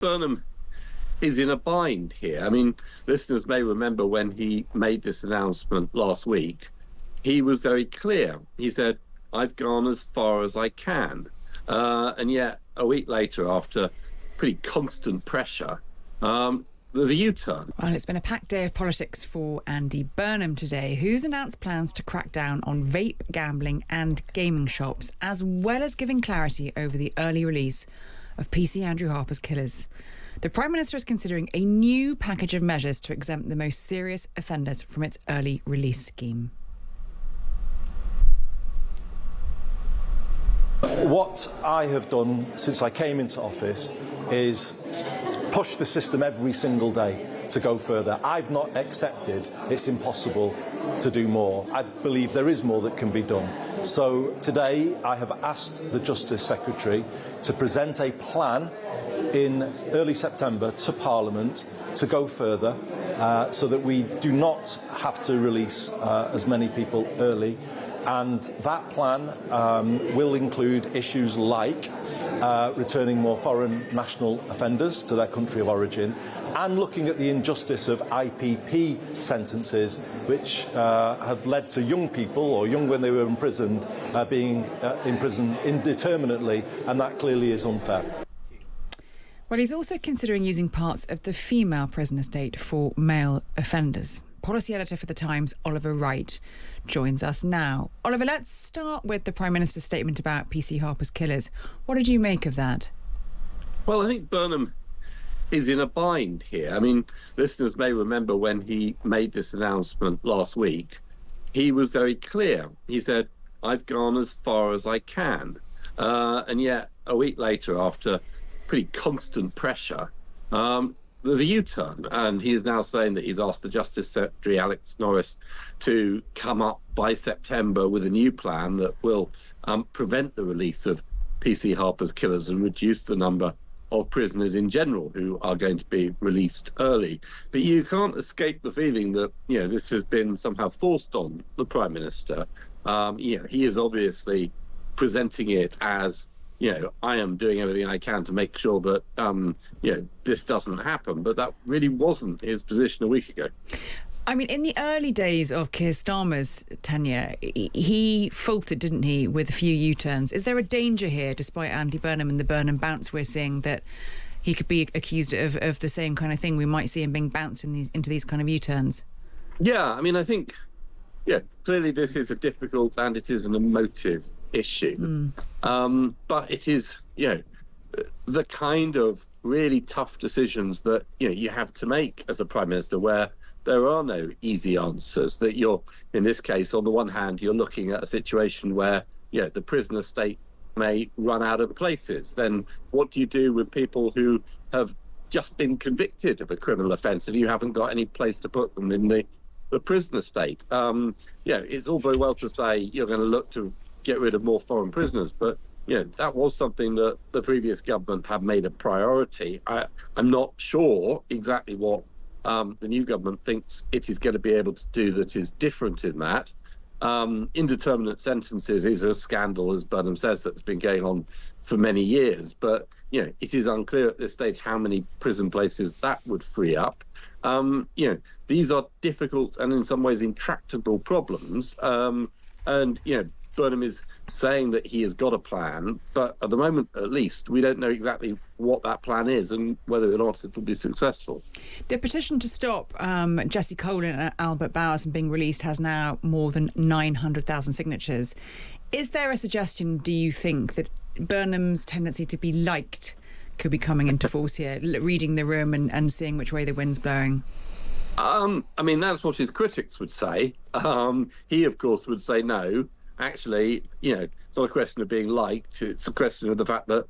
Burnham is in a bind here. I mean, listeners may remember when he made this announcement last week, he was very clear. He said, I've gone as far as I can. And yet, a week later, after pretty constant pressure, there's a U-turn. Well, it's been a packed day of politics for Andy Burnham today, who's announced plans to crack down on vape, gambling and gaming shops, as well as giving clarity over the early release of PC Andrew Harper's killers. The Prime Minister is considering a new package of measures to exempt the most serious offenders from its early release scheme. What I have done since I came into office is push the system every single day to go further. I've not accepted it's impossible to do more. I believe there is more that can be done. So today I have asked the Justice Secretary to present a plan in early September to Parliament to go further so that we do not have to release as many people early. And that plan will include issues like returning more foreign national offenders to their country of origin and looking at the injustice of IPP sentences, which have led to young people, or young when they were imprisoned, being in prison indeterminately, and that clearly is unfair. Well, he's also considering using parts of the female prison estate for male offenders. Policy editor for The Times, Oliver Wright, joins us now. Oliver, let's start with the Prime Minister's statement about PC Harper's killers. What did you make of that? Well, I think Burnham is in a bind here. I mean, listeners may remember when he made this announcement last week, he was very clear. He said, I've gone as far as I can. And yet, a week later, after pretty constant pressure, there's a U-turn, and he is now saying that he's asked the Justice Secretary, Alex Norris, to come up by September with a new plan that will prevent the release of PC Harper's killers and reduce the number of prisoners in general who are going to be released early. But you can't escape the feeling that, this has been somehow forced on the Prime Minister. He is obviously presenting it as, I am doing everything I can to make sure that, this doesn't happen. But that really wasn't his position a week ago. I mean, in the early days of Keir Starmer's tenure, he faltered, didn't he, with a few U-turns. Is there a danger here, despite Andy Burnham and the Burnham bounce we're seeing, that he could be accused of the same kind of thing? We might see him being bounced into these kind of U-turns. Yeah, I mean, I think, clearly this is a difficult and it is an emotive issue. But it is, the kind of really tough decisions that, you have to make as a Prime Minister, where there are no easy answers. That you're, in this case, on the one hand, you're looking at a situation where, the prison estate may run out of places. Then what do you do with people who have just been convicted of a criminal offence and you haven't got any place to put them in the prison estate? It's all very well to say you're going to look to get rid of more foreign prisoners, but that was something that the previous government had made a priority. I'm not sure exactly what the new government thinks it is going to be able to do that is different in that. Indeterminate sentences is a scandal, as Burnham says, that's been going on for many years. But, it is unclear at this stage how many prison places that would free up. These are difficult and in some ways intractable problems. Burnham is saying that he has got a plan, but at the moment, at least, we don't know exactly what that plan is and whether or not it will be successful. The petition to stop Jesse Colin and Albert Bowers from being released has now more than 900,000 signatures. Is there a suggestion, do you think, that Burnham's tendency to be liked could be coming into force here, reading the room and seeing which way the wind's blowing? That's what his critics would say. He, of course, would say no. Actually, it's not a question of being liked. It's a question of the fact that,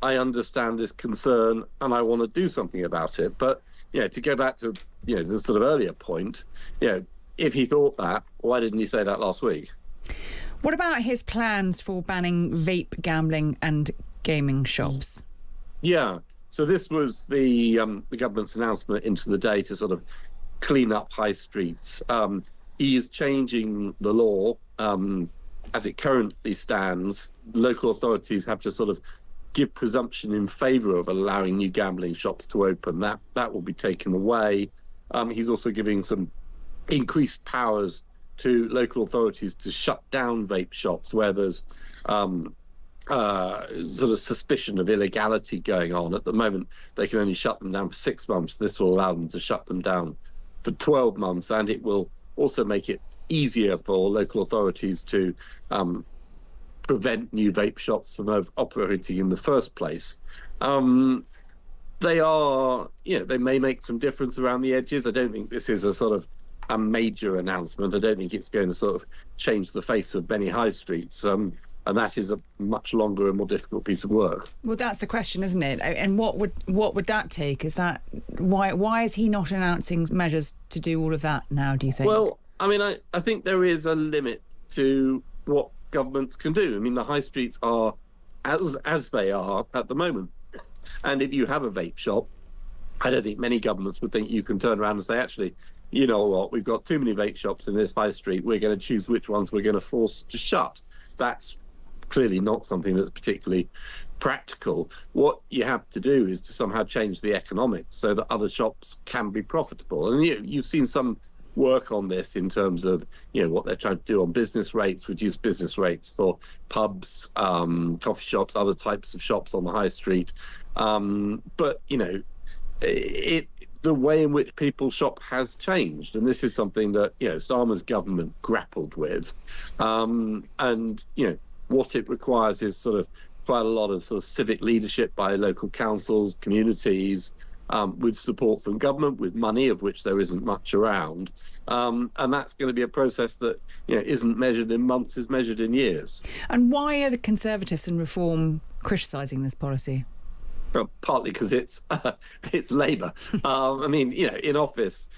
I understand this concern and I want to do something about it. But, to go back to, the sort of earlier point, if he thought that, why didn't he say that last week? What about his plans for banning vape, gambling and gaming shops? Yeah. So this was the government's announcement into the day to sort of clean up high streets. He is changing the law. As it currently stands, local authorities have to sort of give presumption in favour of allowing new gambling shops to open. That will be taken away. He's also giving some increased powers to local authorities to shut down vape shops where there's sort of suspicion of illegality going on. At the moment, they can only shut them down for 6 months. This will allow them to shut them down for 12 months, and it will also make it easier for local authorities to prevent new vape shops from operating in the first place. They are, they may make some difference around the edges. I don't think this is a sort of a major announcement. I don't think it's going to sort of change the face of many high streets. And that is a much longer and more difficult piece of work. Well, that's the question, isn't it? And what would that take? Is that why is he not announcing measures to do all of that now, do you think? Well, I mean, I think there is a limit to what governments can do. I mean, the high streets are as they are at the moment. And if you have a vape shop, I don't think many governments would think you can turn around and say, actually, you know what, we've got too many vape shops in this high street. We're going to choose which ones we're going to force to shut. That's clearly not something that's particularly practical. What you have to do is to somehow change the economics so that other shops can be profitable. And you've seen some work on this in terms of what they're trying to do on business rates, reduce business rates for pubs, coffee shops, other types of shops on the high street. But the way in which people shop has changed, and this is something that Starmer's government grappled with, and what it requires is sort of quite a lot of sort of civic leadership by local councils, communities, with support from government, with money, of which there isn't much around. And that's going to be a process that isn't measured in months, is measured in years. And why are the Conservatives and Reform criticising this policy? Well, partly because it's Labour. I mean, in office,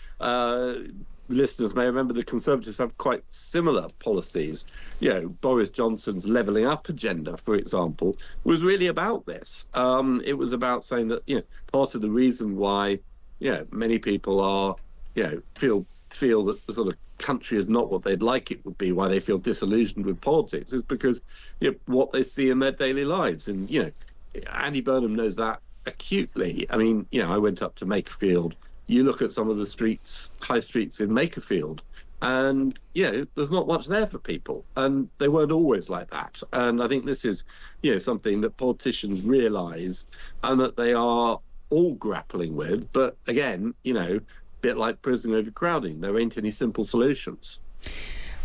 listeners may remember the Conservatives have quite similar policies. Boris Johnson's levelling up agenda, for example, was really about this. It was about saying that part of the reason why many people are feel that the sort of country is not what they'd like it would be, why they feel disillusioned with politics, is because what they see in their daily lives. And Andy Burnham knows that acutely. I mean, I went up to Makerfield. You look at some of the high streets in Makerfield, and there's not much there for people, and they weren't always like that. And I think this is something that politicians realise and that they are all grappling with. But again, a bit like prison overcrowding, there ain't any simple solutions.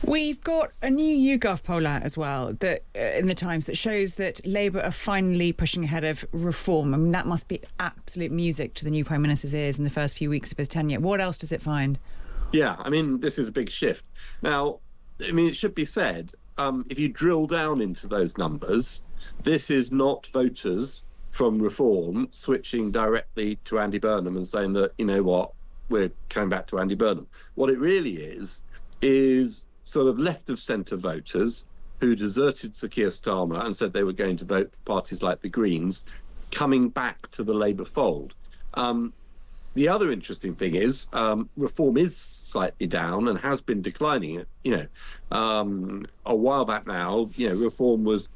We've got a new YouGov poll out as well that in the Times that shows that Labour are finally pushing ahead of reform. I mean, that must be absolute music to the new Prime Minister's ears in the first few weeks of his tenure. What else does it find? Yeah, I mean, this is a big shift. Now, I mean, it should be said, if you drill down into those numbers, this is not voters from Reform switching directly to Andy Burnham and saying that, we're coming back to Andy Burnham. What it really is sort of left of centre voters who deserted Sir Keir Starmer and said they were going to vote for parties like the Greens, coming back to the Labour fold. The other interesting thing is Reform is slightly down and has been declining. A while back now, Reform was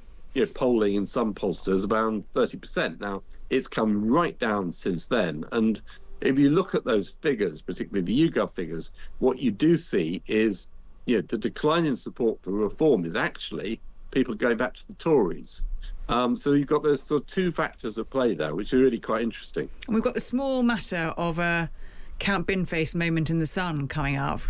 polling in some pollsters around 30%. Now, it's come right down since then. And if you look at those figures, particularly the YouGov figures, what you do see is the decline in support for Reform is actually people going back to the Tories. So you've got those sort of two factors at play there, which are really quite interesting. And we've got the small matter of a Count Binface moment in the Sun coming up.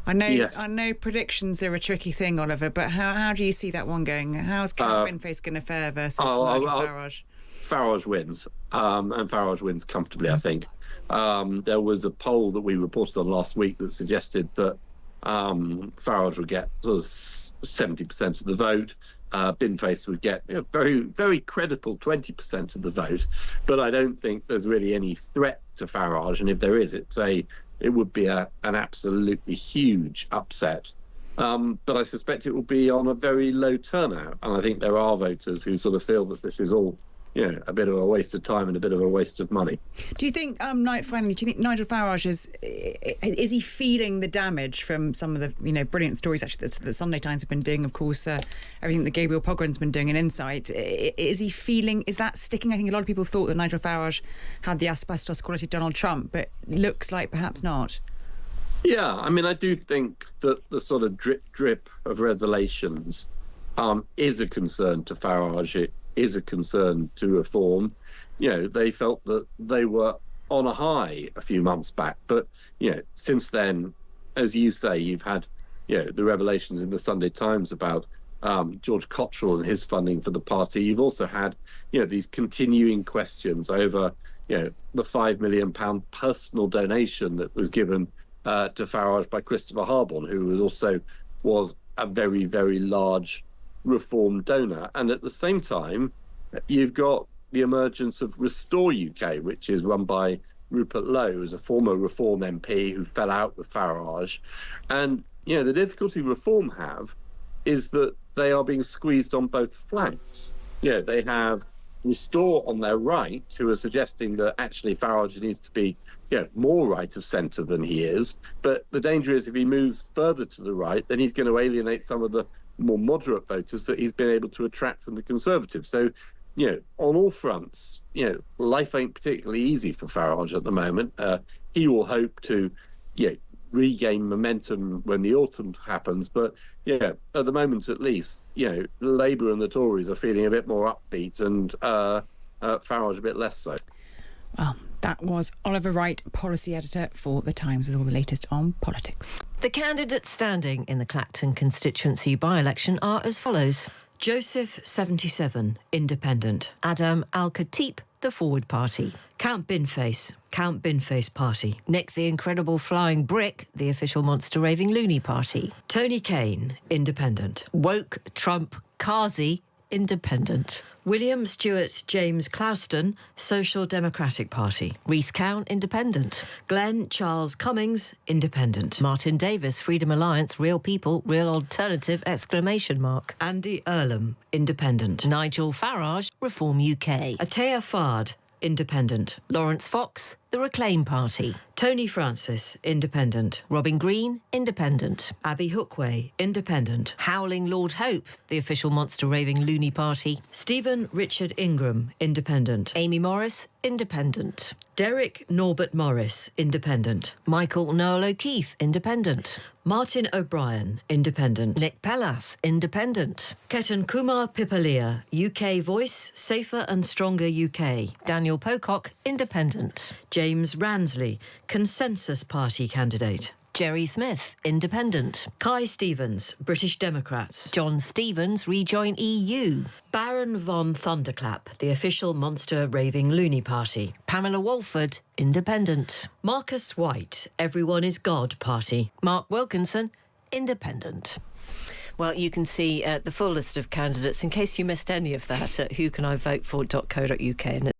I know predictions are a tricky thing, Oliver, but how do you see that one going? How's Count Binface going to fare versus Nigel Farage? Farage wins, and Farage wins comfortably, I think. There was a poll that we reported on last week that suggested that Farage would get sort of 70% of the vote. Binface would get very, very credible 20% of the vote. But I don't think there's really any threat to Farage. And if there is, it would be an absolutely huge upset. But I suspect it will be on a very low turnout. And I think there are voters who sort of feel that this is all a bit of a waste of time and a bit of a waste of money. Do you think, finally, do you think Nigel Farage is he feeling the damage from some of the brilliant stories actually that the Sunday Times have been doing? Of course, everything that Gabriel Pogren's been doing in Insight. Is he feeling? Is that sticking? I think a lot of people thought that Nigel Farage had the asbestos quality of Donald Trump, but looks like perhaps not. Yeah, I mean, I do think that the sort of drip of revelations is a concern to Farage. It is a concern to Reform. They felt that they were on a high a few months back, but since then, as you say, you've had the revelations in the Sunday Times about George Cottrell and his funding for the party. You've also had these continuing questions over the £5 million personal donation that was given to Farage by Christopher Harborne, who was a very, very large Reform donor. And at the same time, you've got the emergence of Restore UK, which is run by Rupert Lowe, who's a former Reform MP who fell out with Farage. And the difficulty Reform have is that they are being squeezed on both flanks. They have Restore on their right, who are suggesting that actually Farage needs to be more right of centre than he is. But the danger is if he moves further to the right, then he's going to alienate some of the more moderate voters that he's been able to attract from the Conservatives. So, on all fronts, life ain't particularly easy for Farage at the moment. He will hope to, regain momentum when the autumn happens. But, at the moment at least, Labour and the Tories are feeling a bit more upbeat and Farage a bit less so. Well, that was Oliver Wright, policy editor for The Times, with all the latest on politics. The candidates standing in the Clacton constituency by-election are as follows. Joseph, 77, Independent. Adam Al-Khatib, the Forward Party. Count Binface Party. Nick the Incredible Flying Brick, the official monster raving loony party. Tony Kane, Independent. Woke Trump Kazi, Independent. William Stewart James Clouston, Social Democratic Party. Rhys Cowan, Independent. Glenn Charles Cummings, Independent. Martin Davis, Freedom Alliance, Real People, Real Alternative, ! Andy Earlham, Independent. Nigel Farage, Reform UK. Atea Fard, Independent. Lawrence Fox, the Reclaim Party. Tony Francis, Independent. Robin Green, Independent. Abby Hookway, Independent. Howling Lord Hope, the official monster raving loony party. Stephen Richard Ingram, Independent. Amy Morris, Independent. Derek Norbert Morris, Independent. Michael Noel O'Keefe, Independent. Martin O'Brien, Independent. Nick Pellas, Independent. Ketan Kumar Pipalia, UK Voice, Safer and Stronger UK. Daniel Pocock, Independent. James Ransley, Consensus Party candidate. Jerry Smith, Independent. Kai Stevens, British Democrats. John Stevens, Rejoin EU. Baron von Thunderclap, the official monster raving loony party. Pamela Walford, Independent. Marcus White, Everyone is God Party. Mark Wilkinson, Independent. Well, you can see the full list of candidates in case you missed any of that at whocanivotefor.co.uk. And